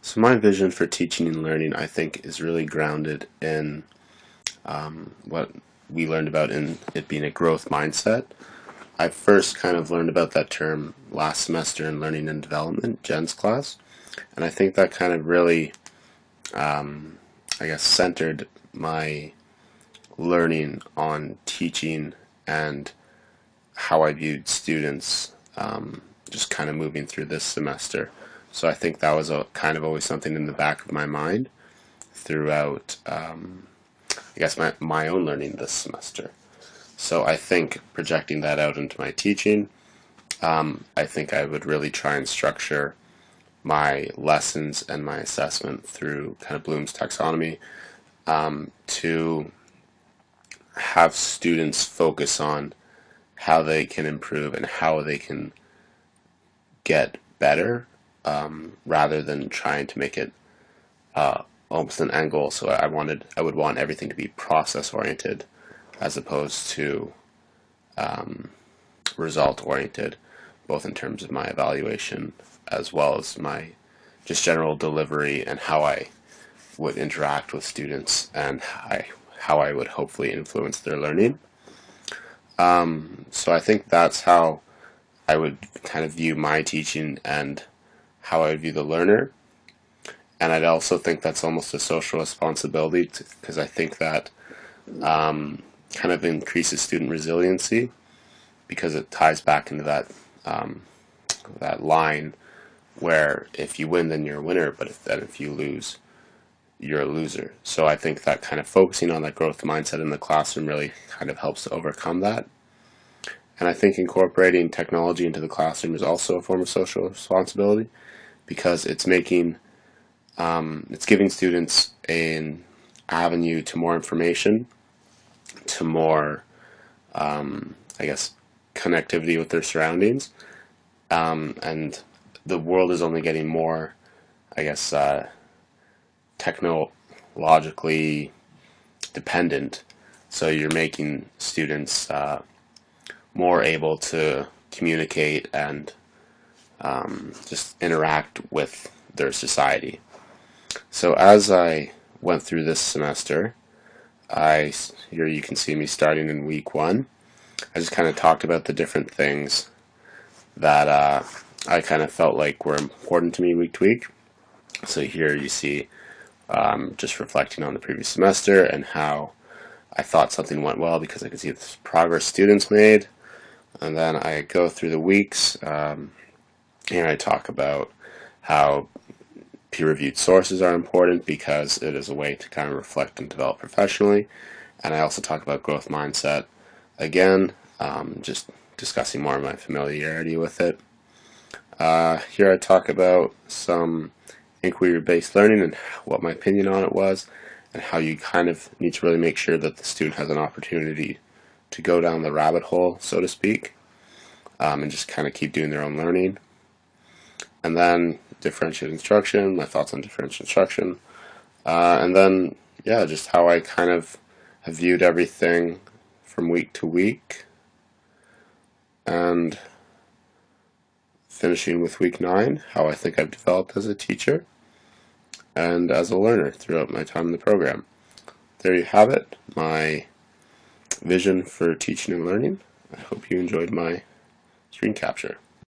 So my vision for teaching and learning, I think, is really grounded in what we learned about in it being a growth mindset. I first kind of learned about that term last semester in Learning and Development, Jen's class, and I think that kind of really, centered my learning on teaching and how I viewed students just kind of moving through this semester. So I think that was kind of always something in the back of my mind throughout, my own learning this semester. So I think projecting that out into my teaching, I think I would really try and structure my lessons and my assessment through kind of Bloom's taxonomy to have students focus on how they can improve and how they can get better rather than trying to make it almost an end goal. So I would want everything to be process oriented as opposed to result oriented, both in terms of my evaluation as well as my just general delivery and how I would interact with students and how I would hopefully influence their learning. So I think that's how I would kind of view my teaching and how I would view the learner. And I'd also think that's almost a social responsibility because I think that kind of increases student resiliency because it ties back into that line where if you win, then you're a winner, but if you lose, you're a loser. So I think that kind of focusing on that growth mindset in the classroom really kind of helps to overcome that. And I think incorporating technology into the classroom is also a form of social responsibility because it's giving students an avenue to more information, to more, connectivity with their surroundings. And the world is only getting more, technologically dependent. So you're making students more able to communicate and just interact with their society. So as I went through this semester, here you can see me starting in week one. I just kind of talked about the different things that I kind of felt like were important to me week to week. So here you see just reflecting on the previous semester and how I thought something went well because I could see the progress students made. And then I go through the weeks and I talk about how peer-reviewed sources are important because it is a way to kind of reflect and develop professionally. And I also talk about growth mindset again, just discussing more of my familiarity with it. Here I talk about some inquiry-based learning and what my opinion on it was, and how you kind of need to really make sure that the student has an opportunity to go down the rabbit hole, so to speak, and just kind of keep doing their own learning. And then differentiated instruction, my thoughts on differentiated instruction, and then, yeah, just how I kind of have viewed everything from week to week, and finishing with week 9, how I think I've developed as a teacher and as a learner throughout my time in the program. There you have it, my vision for teaching and learning. I hope you enjoyed my screen capture.